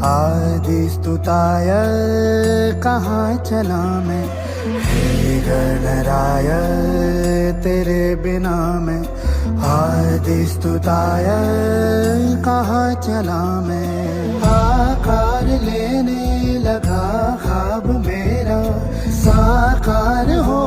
आदि स्तुताय कहाँ चला मैं, हे गणराय तेरे बिना मैं। आदि स्तुताय कहाँ चला मैं, आकार लेने लगा ख्वाब मेरा, साकार हो